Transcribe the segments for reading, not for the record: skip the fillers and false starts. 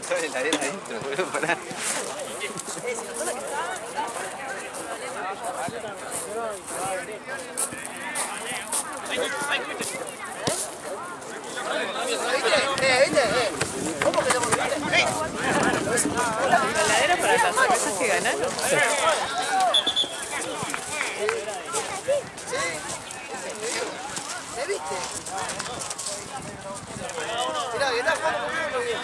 toda la heladera adentro, boludo, pará. ¿Cómo que estamos viendo? La heladera para las cervezas que ganaron. ¿Me viste? Mirá, que está jugando muy bien.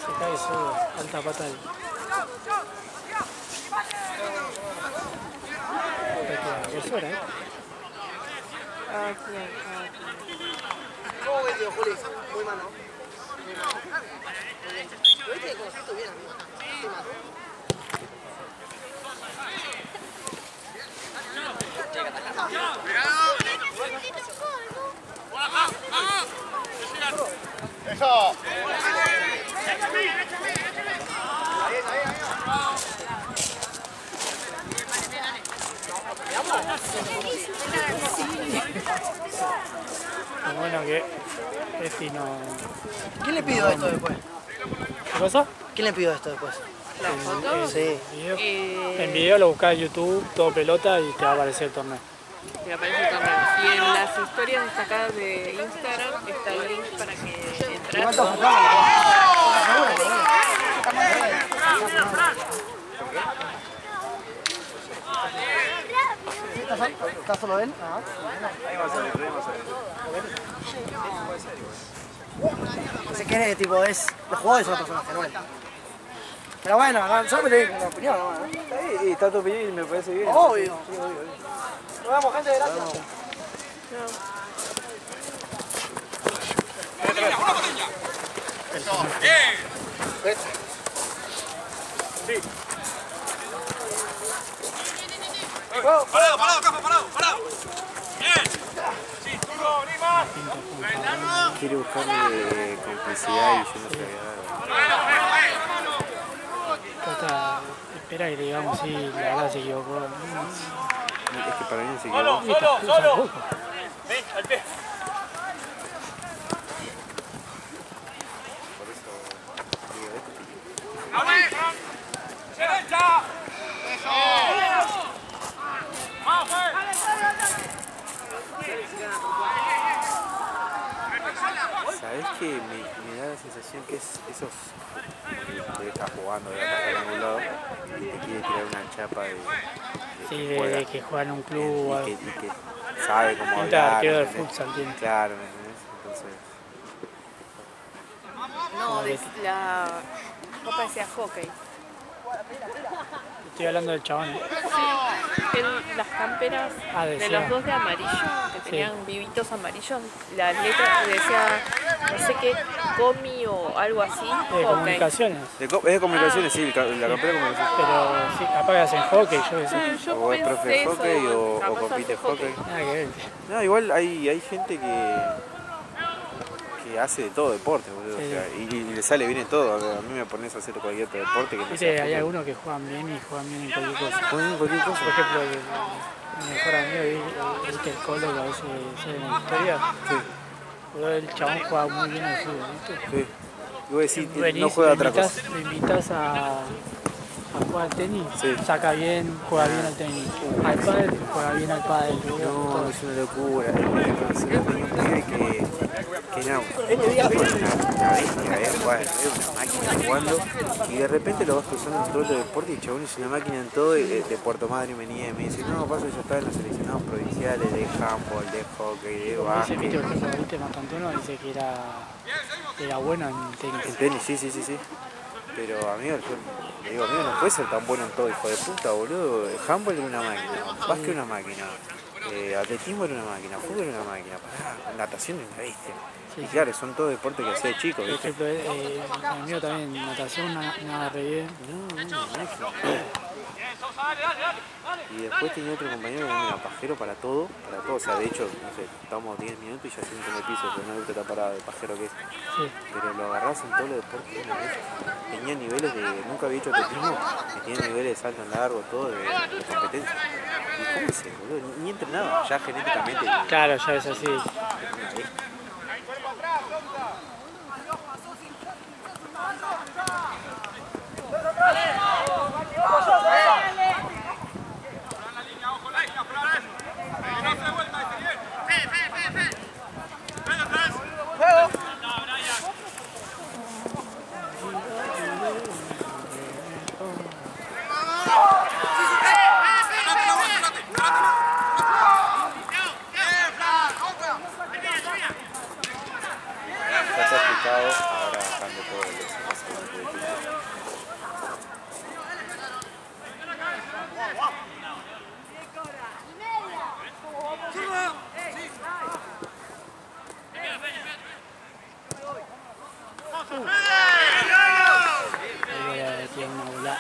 Se cae solo, alta pata ahí. ¿Qué hora, eh? ¿Cómo ves, Juli? Muy mal, ¿no? ¿Lo viste? Conociste bien, amigo. Te mató. ¡Eso! Lo bueno que Efi no... ¿Quién le pidió esto después? ¿Qué cosa? ¿Quién le pidió esto después? ¿La foto? Sí. En video lo buscas en YouTube, todo pelota y te va a aparecer el torneo. Me aparece el torneo. Y en las historias destacadas de Instagram está el link para que entras. ¿Está solo él? Ahí va a salir, ahí va a salir. No sé qué es, tipo, es... Los jugadores son los personajes, no él. Pero bueno, no, yo me tengo una opinión, ¿no? Sí, está tu opinión y me parece bien. Obvio. Sí, obvio. Nos vemos, gente, gracias. ¡Parado, Capo, parado! ¡Bien! ¡Sí, turno, Lima! Quiere buscarle complicidad y yo no sabía nada. Trata, espera que le digamos si la verdad se equivocó. Es que para mí no se ¡Solo! equivocó. ¡Ven, al pie! Por eso digo esto. ¡Derecha! ¡Eso! ¡Vamos, ¿Sabés qué? Me da la sensación que es esos que está jugando de acá en algún lado y te quiere tirar una chapa Sí, juega. de que juega en un club o algo. y que sabe cómo Un hablar. arquero de ¿entendés? futsal tiene. Claro, ¿me entendés? Entonces, No, de la copa decía hockey. Estoy hablando del chabón. Las camperas de decía. los dos de amarillo, que tenían vivitos amarillos, la letra decía, no sé qué, comi o algo así. De hockey. comunicaciones. es de comunicaciones, sí, la campera de comunicaciones. Pero sí, capaz que hacen hockey, yo qué sé. Yo O es pensé profe de eso, hockey o capaz compite hace hockey. Nada que ver. No, igual hay gente que hace de todo deporte, boludo. Sí. O sea, y le sale bien en todo. A mí me pones a hacer cualquier deporte que no Viste, sea hay fútbol. algunos que juegan bien y juegan bien en cualquier cosa. Juegan en cualquier cosa. Por ejemplo, mi mejor amigo, viste el Colo que a veces sale en la historia. Sí. Pero el chabón juega muy bien al fútbol, ¿viste? Sí. Y vos decís, Venís, no juega otra cosa. Lo invitas a jugar al tenis, Sí. saca bien, juega bien al tenis. Al pádel, juega bien al pádel. No, es una locura. Se me tenía un pibe que no, es una bestia, es una máquina jugando y de repente lo vas cruzando en todo el deporte y el chabón es una máquina en todo de Puerto Madryn venía y me dice, no, pasa que yo estaba en los seleccionados provinciales de handball, de hockey, de Dice, básquet. viste, por ejemplo, viste Matantuono, dice que era bueno en tenis. En tenis, sí. Pero amigo, yo le digo, amigo, no puede ser tan bueno en todo, hijo de puta, boludo. El handball era una máquina, básquet era una máquina, atletismo era una máquina, fútbol era una máquina, pará, natación era una bestia. Sí, Y claro, son todos deportes que hacía de chico, Por ¿viste? ejemplo, mi amigo también, natación, nada re bien. No, y después tenía otro compañero que era pajero para todo, o sea, de hecho, no sé, estamos 10 minutos y ya siento en el piso, pero no le gusta estar parado de pajero que es. Sí. Pero lo agarrás en todos los deportes, tenía niveles de, nunca había hecho atletismo, y tenía niveles de salto en largo, todo, de competencia. ¿Y cómo es boludo? Ni entrenaba, ya genéticamente. Claro, ya es así. Ahora cambia todo lo que se pasa con el equipo. Tiene una volada.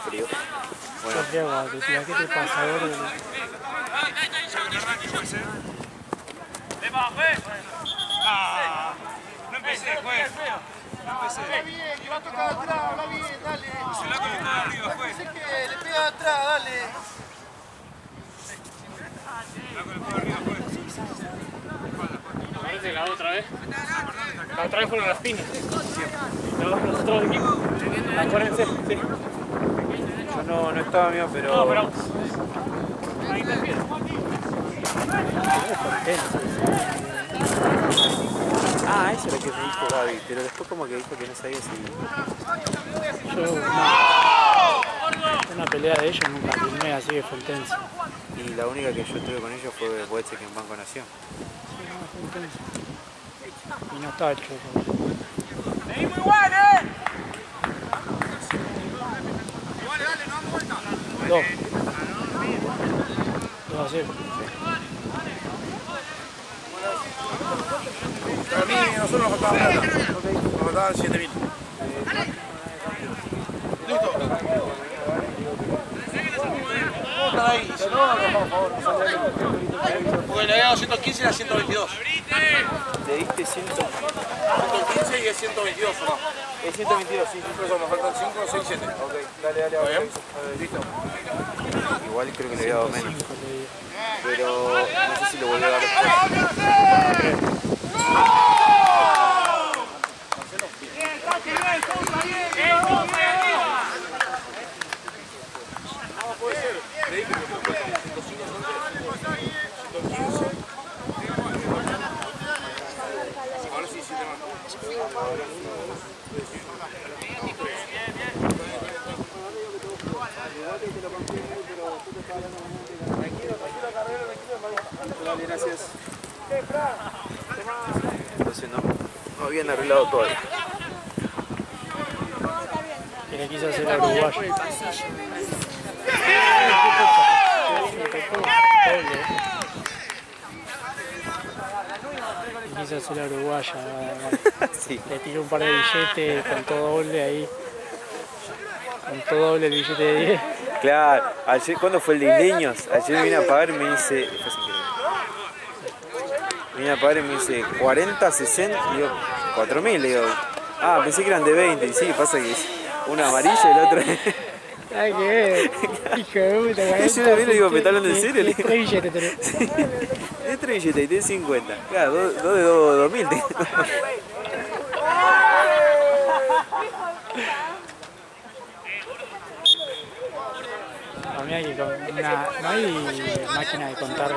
Frío. Bueno. ¿Qué te pasa ahora? No empecé, juez. No empecé. Habla bien, que va a tocar atrás, habla bien, dale. Se la colocó arriba, juez. Pensé que le pega atrás, dale. La colocó arriba, juez. Parece la otra vez. La otra vez fueron las pinas. Los otros equipos. Acuérdense, sí. Yo no estaba mío, pero... No, pero... Ahí está bien. Ah, eso es lo que me dijo Gaby, pero después como que dijo que no sabía si... Yo una pelea de ellos nunca filmé, así que fue intenso. Y la única que yo tuve con ellos fue Boetze en Banco Nación. Sí, no, fue intenso. Y no estaba el Choco. ¡Seguimos igual, Igual, dale, no damos vuelta. 2-0. Para mí, nosotros nos faltaba plata. Nos faltaban 7.000. Listo. Ahí, si no, por favor. Porque le había dado 115 y era 122. Le diste 115 y es 122 o no. Es 122, sí. Por eso nos faltan 5, 6, 7. Ok, dale, ¿Está bien? listo. Igual creo que le había dado menos. Pero no sé si lo volvió a dar después. Dale, gracias. Entonces no habían arreglado todavía. Que le quiso hacer al uruguayo. Le quiso hacer la uruguaya. Sí. Le tiró un par de billetes con todo doble ahí. Con todo doble el billete de 10. Claro, ayer, ¿cuándo fue el de Isleños? Ayer me vine a pagar y me dice... Fue sin querer. Venía a pagar y me dice 40, 60, digo, 4.000, le digo. Ah, pensé que eran de 20, y sí, pasa que una amarilla y la otra... Ay, qué hijo de puta. Yo le digo, ¿me está hablando en serio? Le digo, 3 billetes tenés. sí, es 3 billetes y tenés 50. Claro, 2 de 2.000. A mí hay que no hay máquina de contar.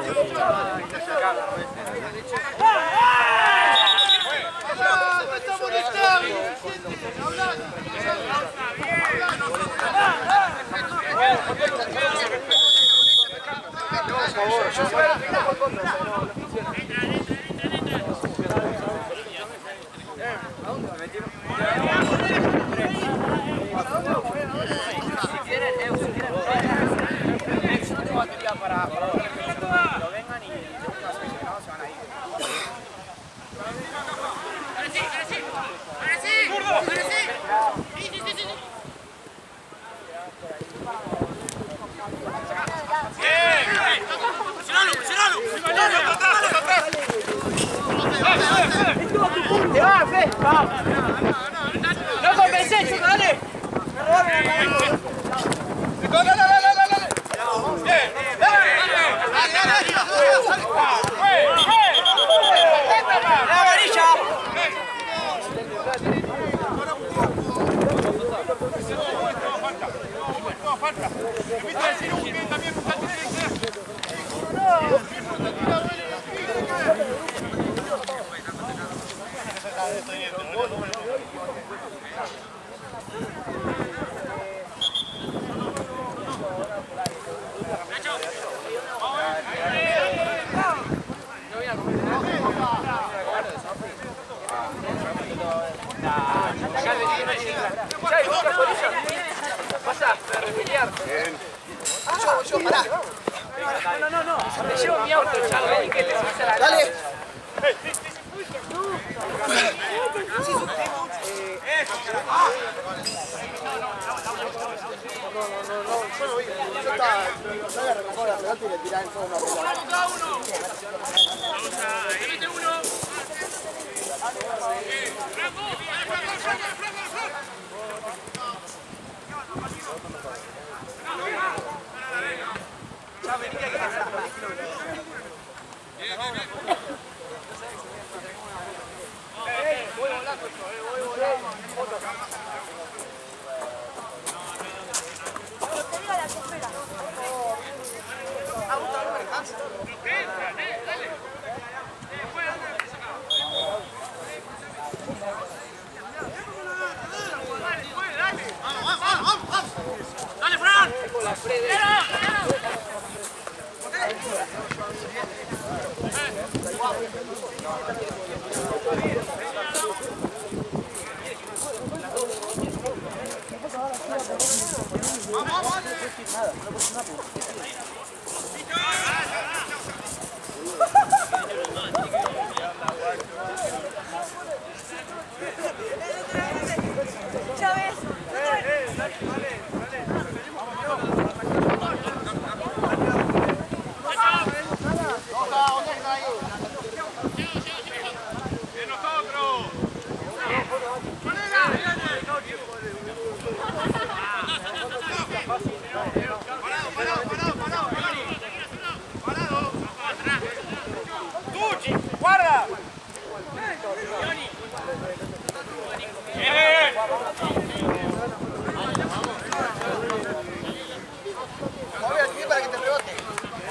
¡No convencé, chico, dale! No. Me llevo mi auto, chavo, y que te vas a la... Dale. Yo no vi. Yo estaba recogiendo la pelota y le tiraba en todo una pelota.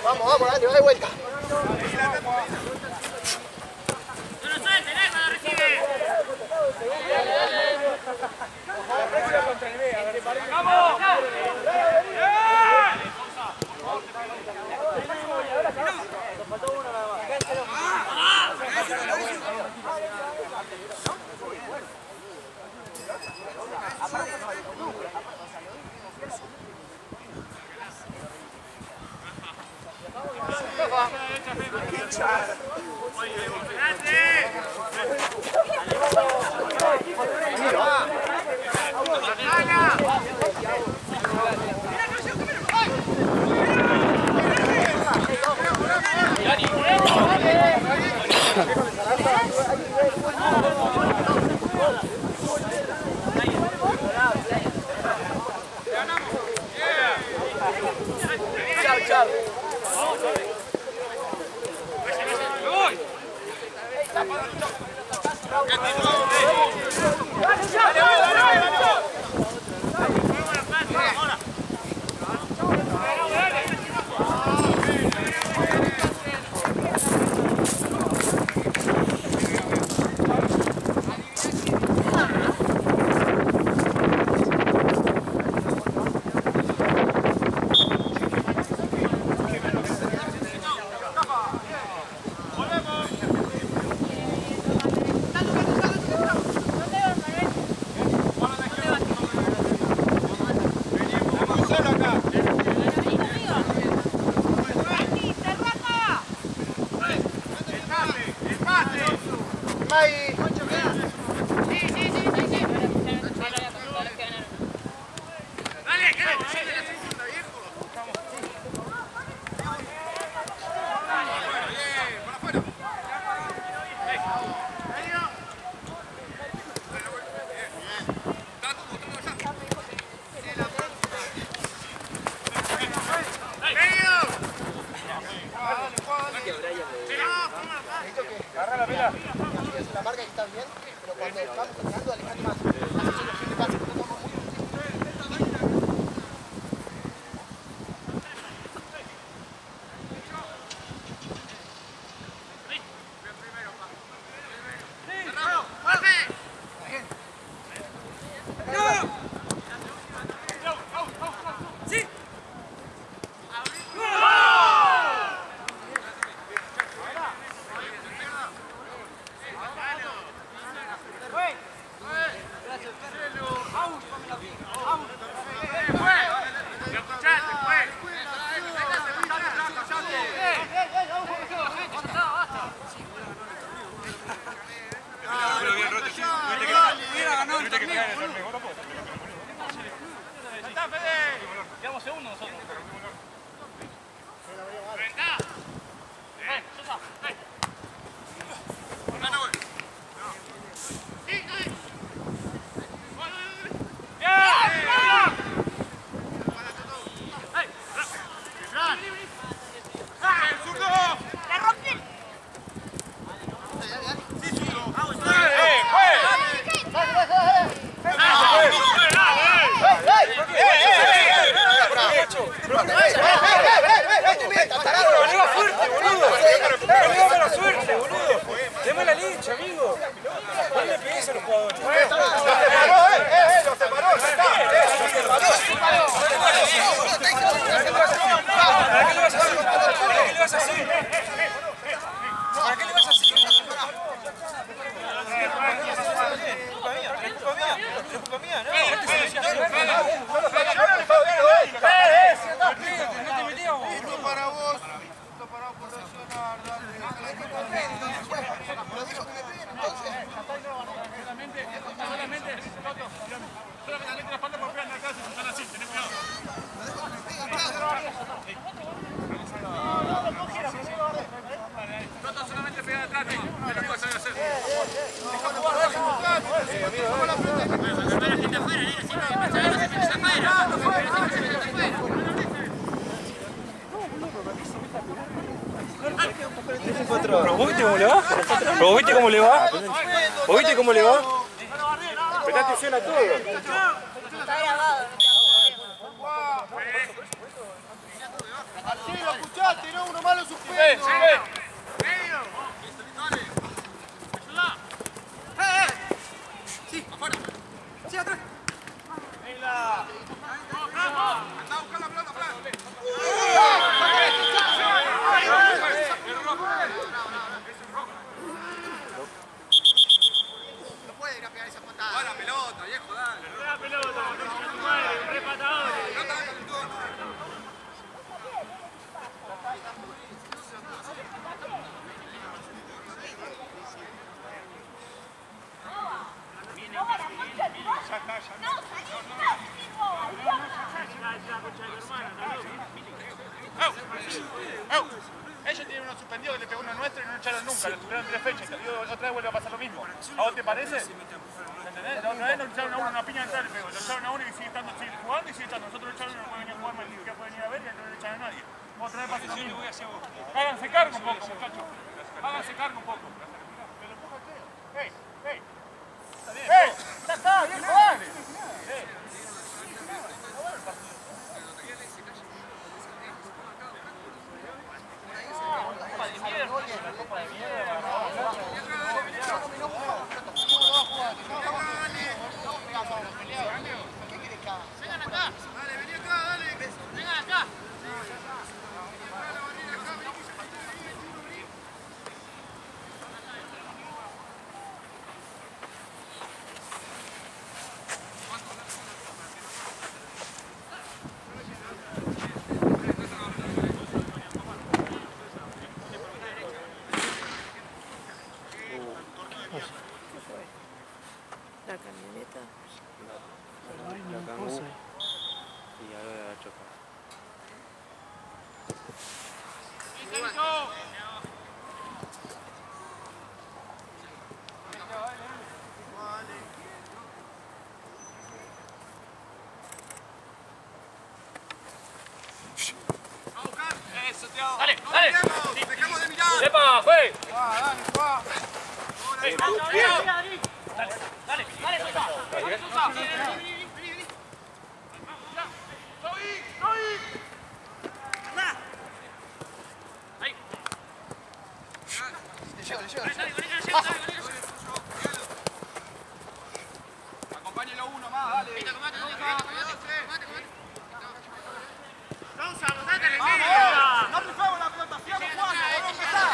Vamos, Andy, de vuelta. La marca está bien, pero cuando estamos tratando de alejar más, así lo que pasa, no estamos muy... ¿Pero vos viste cómo le va? ¿Pero vos viste cómo le va? ¿Vos viste cómo le va? Presta atención a todo. Está grabado, Sí, lo escuchaste, no, uno malo suspendo. Ellos tienen uno suspendido que le pegó uno nuestro y no lo echaron nunca, lo tuvieron 3 fechas, y otra vez vuelve a pasar lo mismo. ¿A vos te parece? ¿Entendés? La otra vez nos echaron a uno una piña entera, le pegó, lo echaron a uno y sigue jugando y sigue estando. Nosotros lo echaron y no puede venir a jugar más, ni siquiera puede venir a ver y no le echan a nadie. Otra vez pasa lo mismo. Háganse cargo un poco, muchachos. Háganse cargo un poco. ¡Ey! ¡Ey! ¡Ey! ¡Ya está! ¡Viejo, dale! Vengan acá. Dale, vení acá, dale. Vengan acá. Dale, dale. Dejamos de mirar. ¡Epa, fue! Dale, Juan. Dale, dale, Sosa. Ahí. Acompáñelo uno más, dale. ¡Vamos! ¡No rifamos la pelota! ¡Sigamos jugando! ¡Vamos a empezar!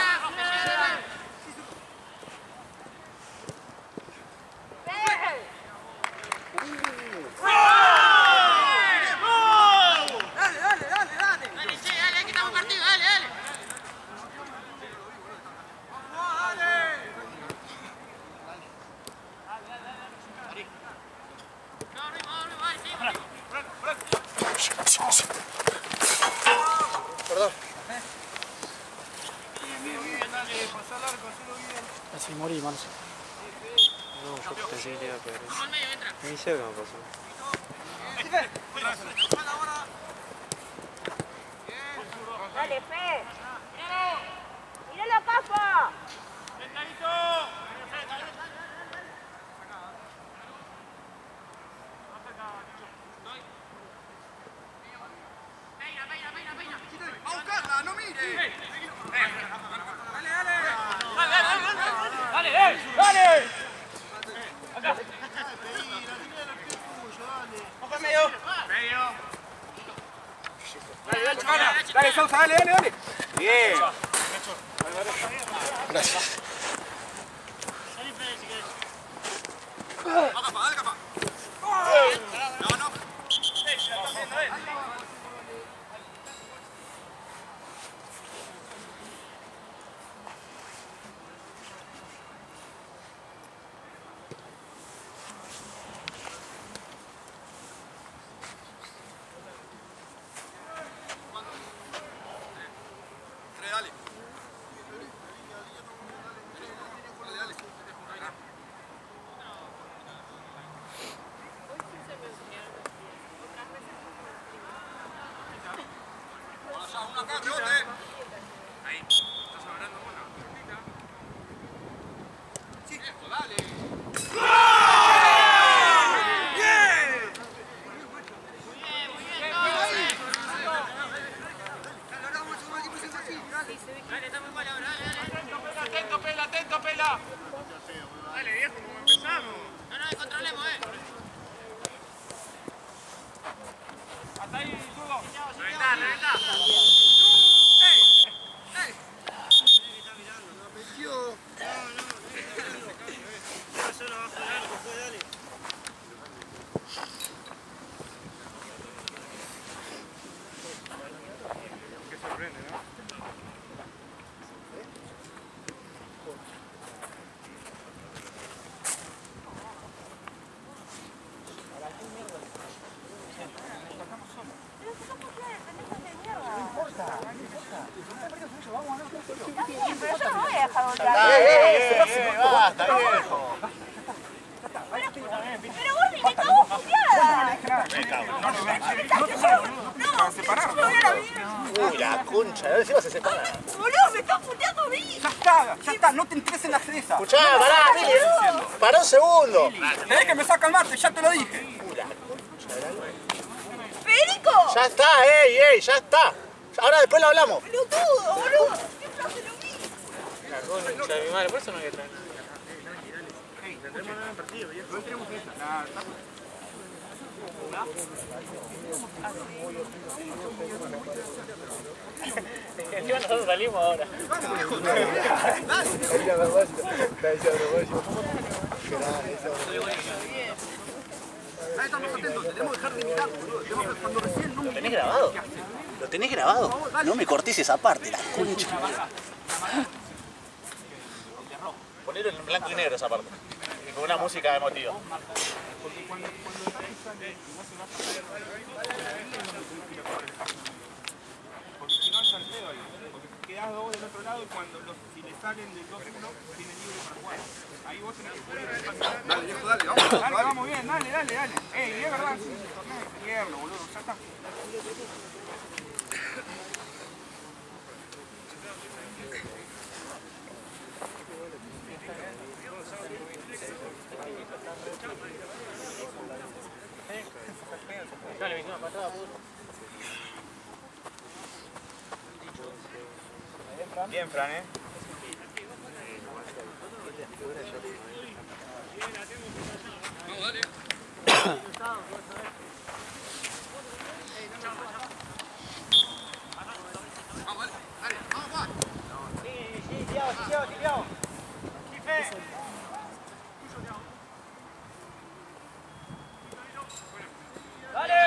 Perdón. Bien, dale, pasá largo, hacelo bien. Así morí, Marcio. No, yo pensé que te iba a pegar eso. Ni sé qué me pasó. Dale, Fe. ¡Mira la papa! ¡A buscarla, no mire! ¡Dale, dale! ¡Ojo medio! Dale, Sousa, dale. Bien. Gracias. Dale, capa. No. Dale. Uno acá, rebote. Ahí. ¿Estás hablando bueno? Sí, dale. Atento, pela. Dale, viejo, como empezamos. No, controlemos, Hasta ahí, Zurdo. Reventá. ¡Ey! Solo bajo el arco, pues dale. Qué sorprende, ¿no? Pero yo no voy a dejar otra vez. Basta, viejo. Pero vos ni me cago puteada. Uy, la concha, a ver si vas a separar. Boludo, me estás puteando a mí. Ya está, no te entres en la fresa. Escuchá, pará un segundo. Tenés que empezar a calmarte, ya te lo dije. ¡Federico! Ya está, ey, ya está. Ahora después lo hablamos. ¡Pelotudo, boludo! Siempre hace lo mismo. La concha de mi madre, por eso no hay que traer. Encima nosotros salimos ahora. ¿Lo tenés grabado? ¿Lo tenés grabado? No me cortes esa parte, la concha. Ponelo en blanco y negro esa parte. Y con una música emotiva. Porque si no, salen del 2-1, tienen libre para jugar. Ahí vos tenés que poner el espacio. Dale, viejo, dale, vamos. Dale, vamos bien, dale. Y es verdad, sí, el torneo de invierno, boludo, ya está. Dale, venga, una patada, puto. Bien, Fran, Vamos, dale. Vamos, dale, vamos, Juan. Sí, Tiago. Dale.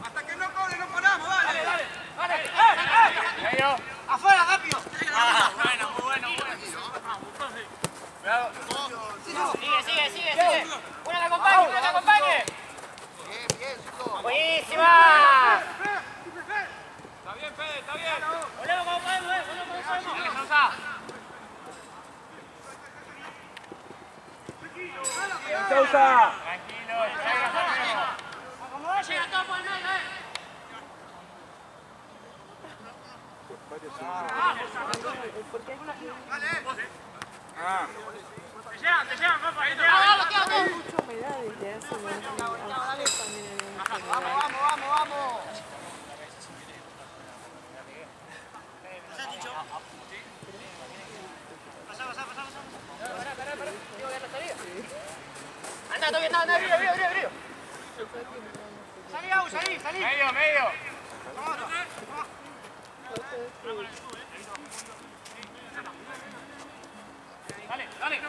Hasta que no cobre, no paramos, dale. Medio. ¡Afuera, rápido! Bueno, muy bueno. Cuidado. Sigue. Una que acompañe. Bien, chico. Buenísima. Está bien, Fede, está bien. Volvemos como podemos, Dale, Sousa. Sousa. Tranquilo, llega. Acomodá, llega todo por el medio, Te llegan, papá. Mucha humedad desde hace unos días. También hay mucha humedad. Vamos. Anda, todo bien, anda, arriba. Salí. Medio.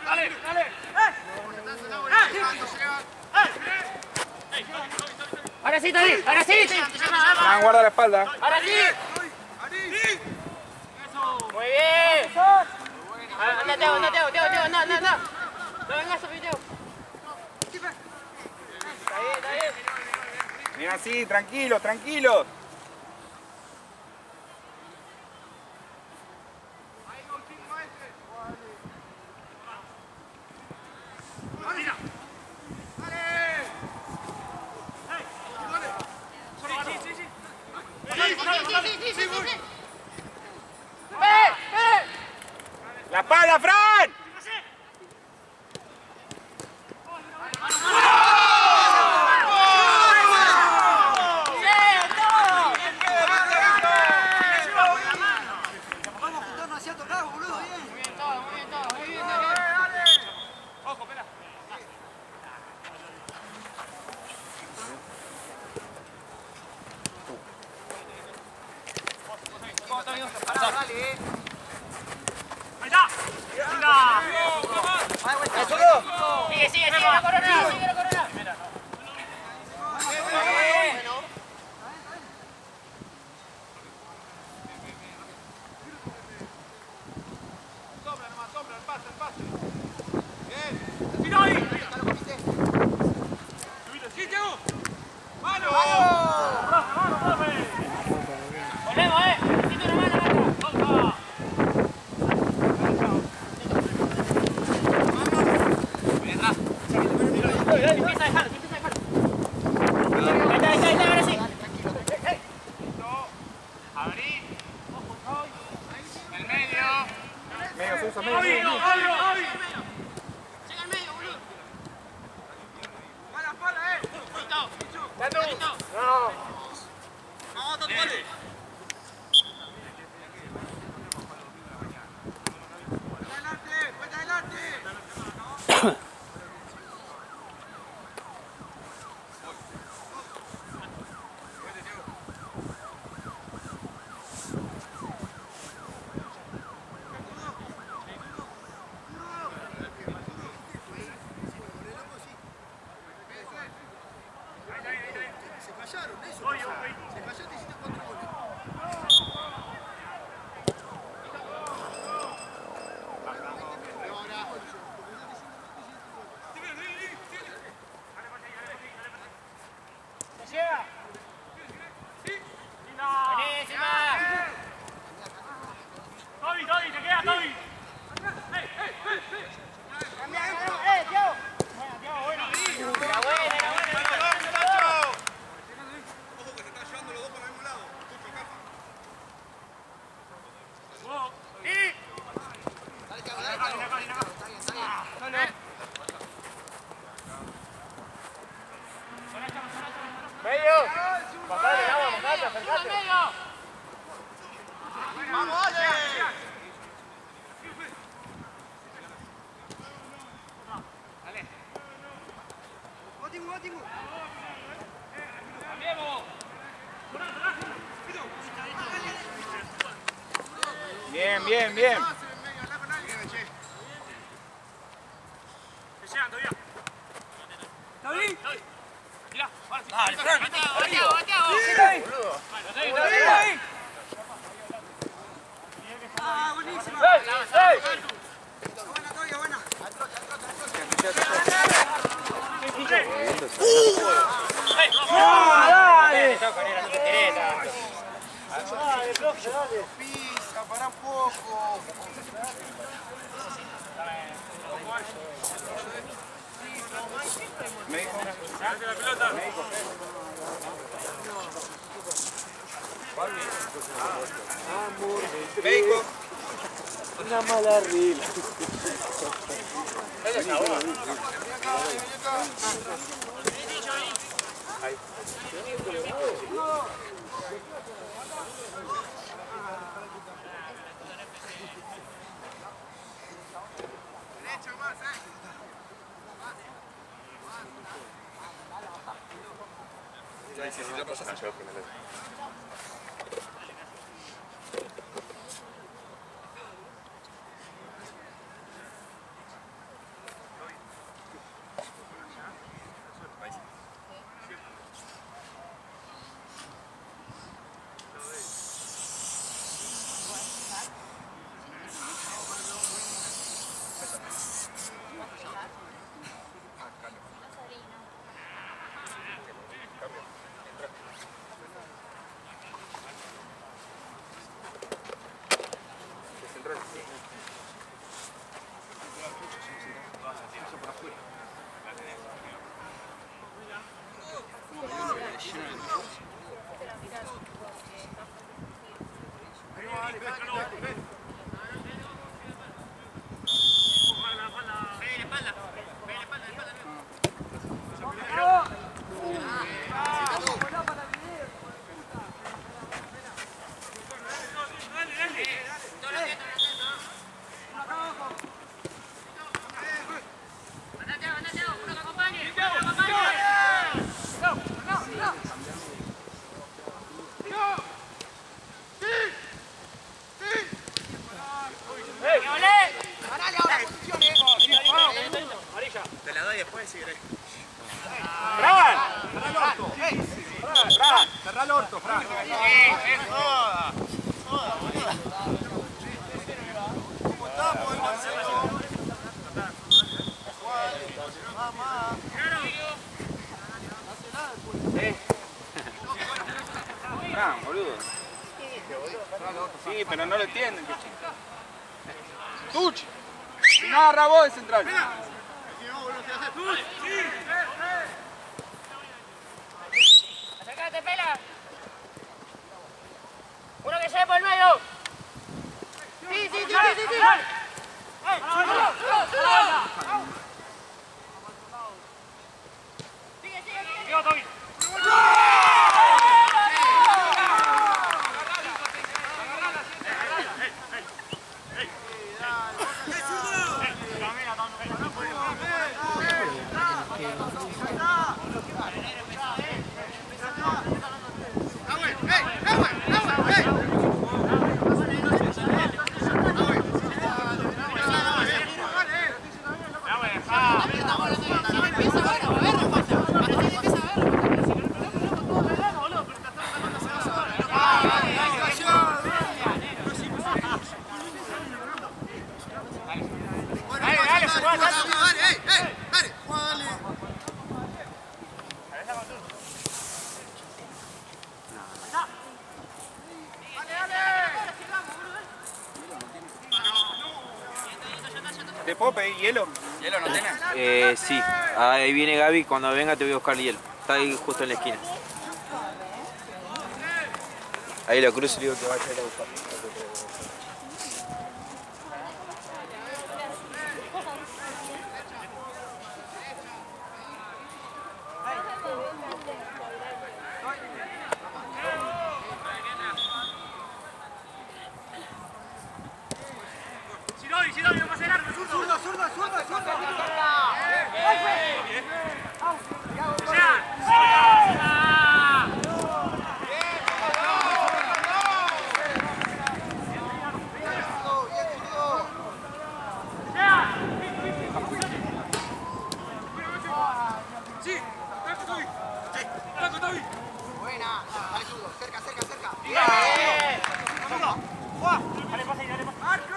Dale. Ahora sí, Tadí, ahora sí. Guarda la espalda. Ahora sí. Muy bien. Anda, Teo, anda. No vengas a Teo. Está bien. Bien así, tranquilo. ¡La espalda, Fran! Vamos a juntarnos hacia tocar, boludo, bien. Muy bien todo. Ojo, espera. Ahí está. Sigue la corona. Sombra, el pase. Bien. ¡Tiro ahí! ¡Sí, Thiago! ¡Mano! Volvemos, necesito una mano acá. Empieza a dejar. Ahí está, ahora sí. Abrí. El medio. Llega al medio, boludo. ¡Pala! No. ¡Vamos, Tatu, vale! ¡Adelante! Buenísima. Bien, bien, bien. Dale, Frank. Ah, buenísimo. Buena. Pisa, para un poco. La pelota. Médico. Una mala rila. Te la doy después si querés. ¡Fran! Cerrá el orto, Fran. ¡Joda! ¿Cómo estamos, Marcelo? Fran, boludo. Sí, pero no lo entienden. ¡Tuch! No, Rabo de central. Acércate, pela. Uno que se ve por el medio. Sí. Que puedo pedir hielo? ¿Hielo no tenés? Sí, ahí viene Gaby, cuando venga te voy a buscar el hielo. Está ahí justo en la esquina. Ahí lo cruzo y digo que vaya a ir a buscar. Sidoni, no pase largo, zurdo. Buena. Dale, zurdo. Cerca. Dale, pasa ahí, dale, pasa. ¡Marco!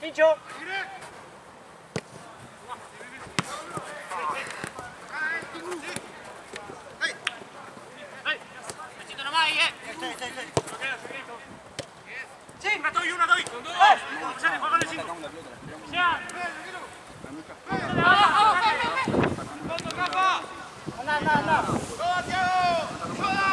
Pincho. Besito nomás ahí, Sí, una doy. Sale, juega con el 5. Anda. ¡Joda, Thiago! ¡Joda!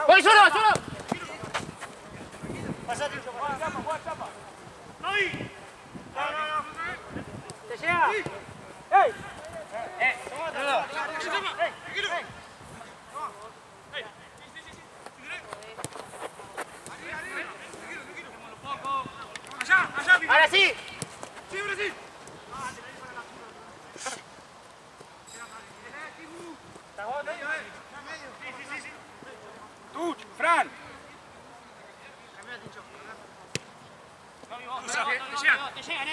¡Voy solo! Pasate, juega chapa. ¡Ahí! ¡Te llega! ¡Ey! ¡Ahora sí! ¡Tuch! ¡Fran! Te llegan,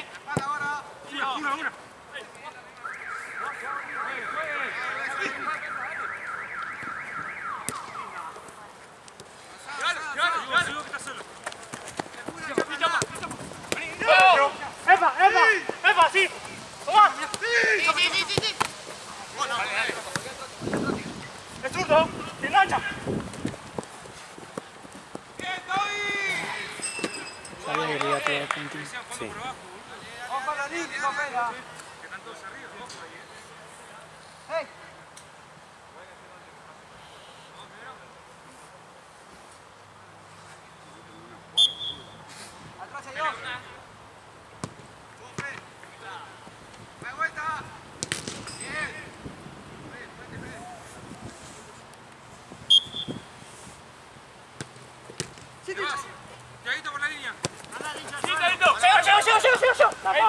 Una. ¡Epa! ¡Sí! ¡Toma! Sí. ¡El zurdo! ¡Se engancha! Sabía que le iba a pegar contigo. Sí. ¡Atrás hay dos! ¡Me vuelta! ¡Bien! Tiaguito por la línea. Sí, Tiaguito. Llego. Ahí,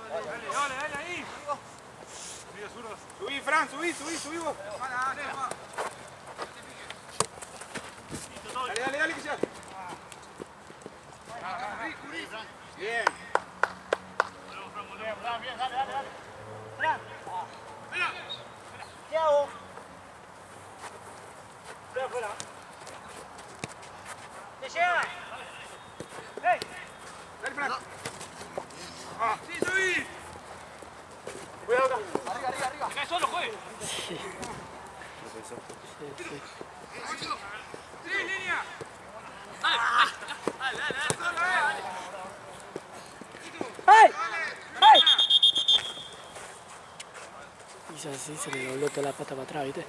Dale ahí. Subí, Fran, subí vos. Dale, que sea. Bien. Bien, dale. Fran. ¿Qué hago? Fuera. ¡Te llega! ¡Hey! Dale, Fran. Sí, subí. Cuidado acá. Arriba. Acá solo, juegue. Sí. Sí, línea. Dale. ¡Hey! ¡Hey! Hizo así, se le dobló toda la pata para atrás, ¿viste?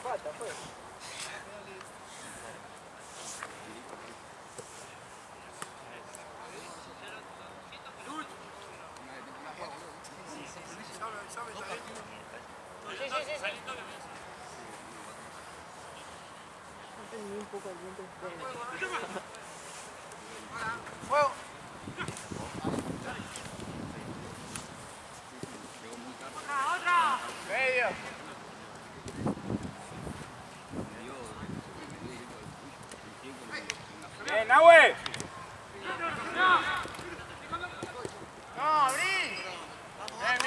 Falta, pues. Un poco el viento. ¡Fuego! ¡Otra! Medio. Bien, Nahue. No, abrí. Bien.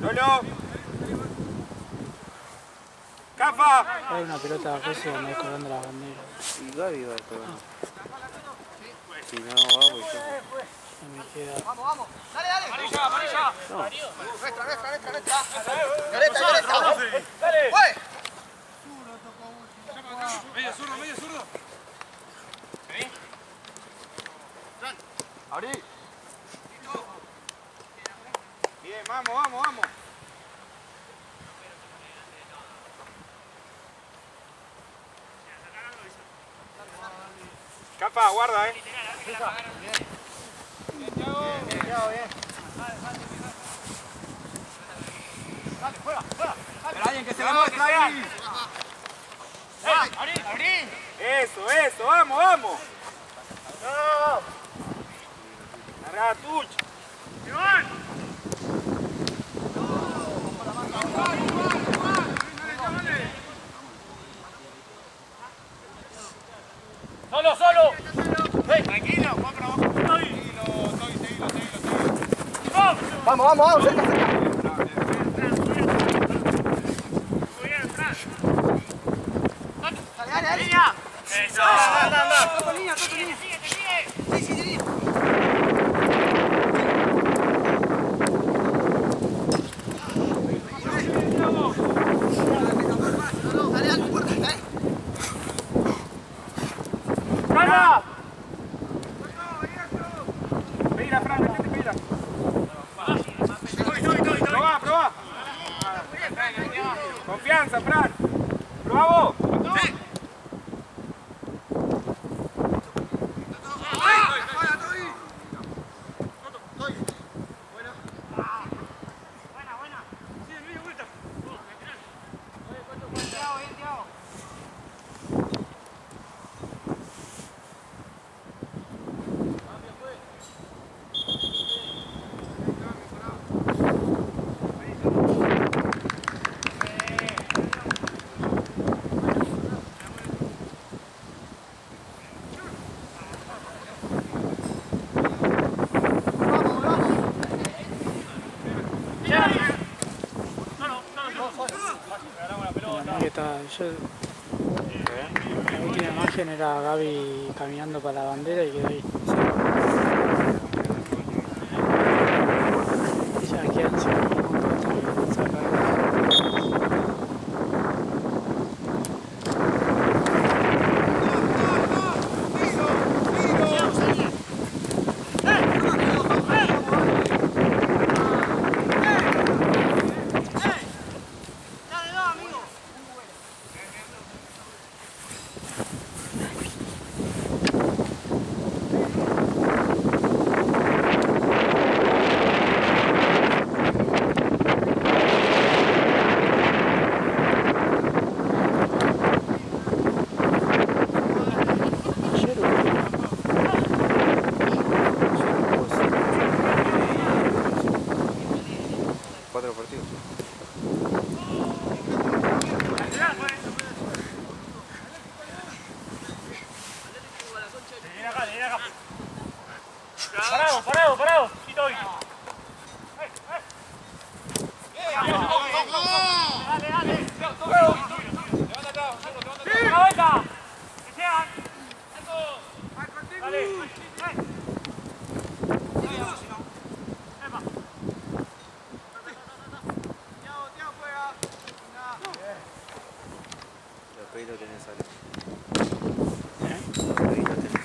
Lolo. Cafa. Hay una pelota de Rusia donde colgando la bandera. Y Gaby va a estar. Si no, vamos yo. No me queda. Vamos. Dale. Amarilla. No. Nuestra. Dale. Medio zurdo. Abrí. Bien, vamos. Capa, guarda, Bien, Thiago, bien. Dale, fuera. Pero alguien que se la muestra ahí. Abrí. Eso, vamos. No. Larga tucha. Iván. Solo. Hey. Tranquilo, Juan para abajo. Seguilo. Vamos, cerca. Muy bien, Fran. Dale. Línea. Eso. Anda. Toco línea. Sigue. Sí. Dale, puerta, dale. ¡Carga! Mira, Fran, mira. Probá. Confianza, Fran. Probá vos. Sí. La última imagen era Gaby caminando para la bandera y quedó ahí. Ya quedan 5 minutos también, sacar. parados. Quito hoy. Dale, dale. Levanta acá. ¡Levanta! ¡Que llegan! Dale. Ahí lo tenés, Ale. ¿Eh? Ahí lo tenés.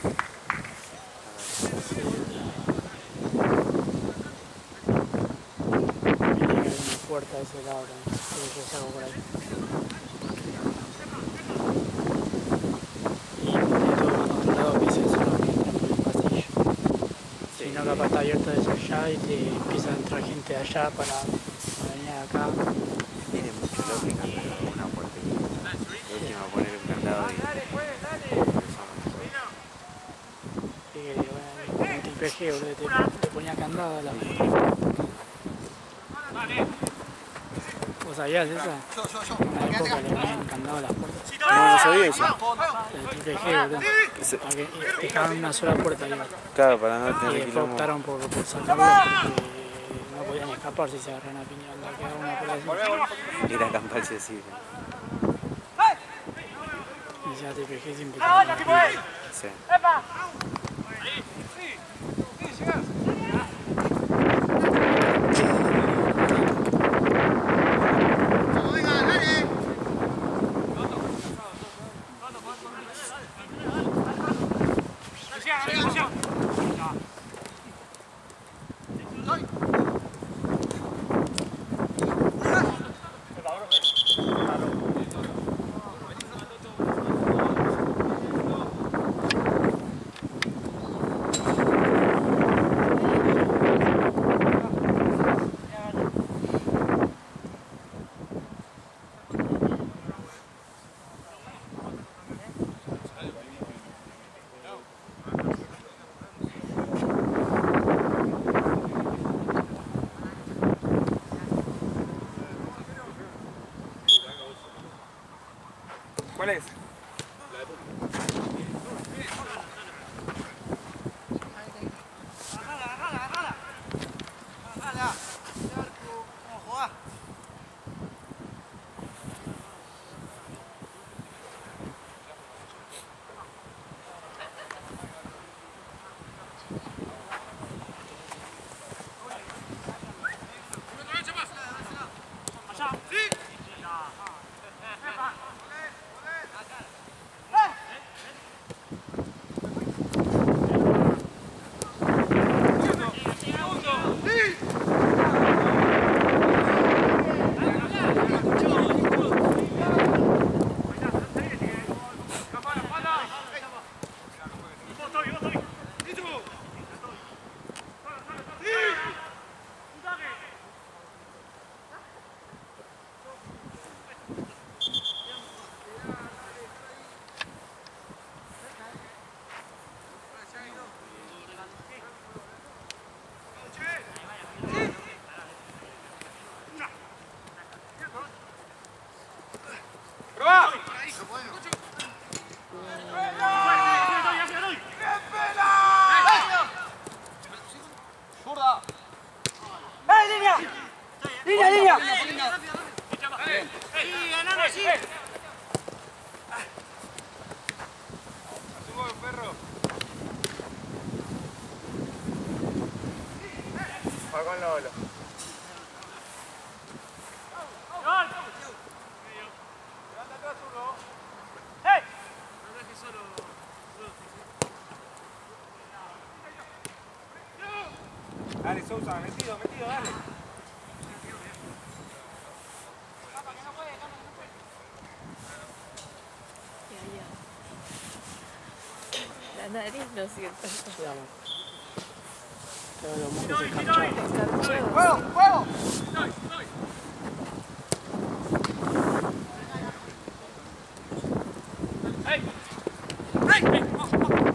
Tiene que haber una puerta de ese lado también. Pero yo salgo por ahí. Y todo controlado que se hace por el pasillo. Si no, capaz está abierto desde allá y te empieza a entrar gente de allá para venir acá. Tiene mucha lógica, pero una porquería. La última poner un candado y... Sí, bueno, en el PG, boludo, te ponía candado a la puerta. ¿Vos sabías esa? En una época le ponían candado a las puertas. No, no sabía eso. El TPG, boludo. Para que dejaban una sola puerta ahí. Claro, para no Y tener después quilombo. optaron por sacarlo porque no podían escapar si se agarran a piña. Quedaba una puerta así. Ir a acamparse así. Y ya TPG siempre. Sí. ¿Cuál es? Con Lolo. Dale, Sousa, metido, dale. La nariz no siento. Todos los mocos escarchados. ¡Fuego! ¡Fuego! ¡Hey! ¡Hey!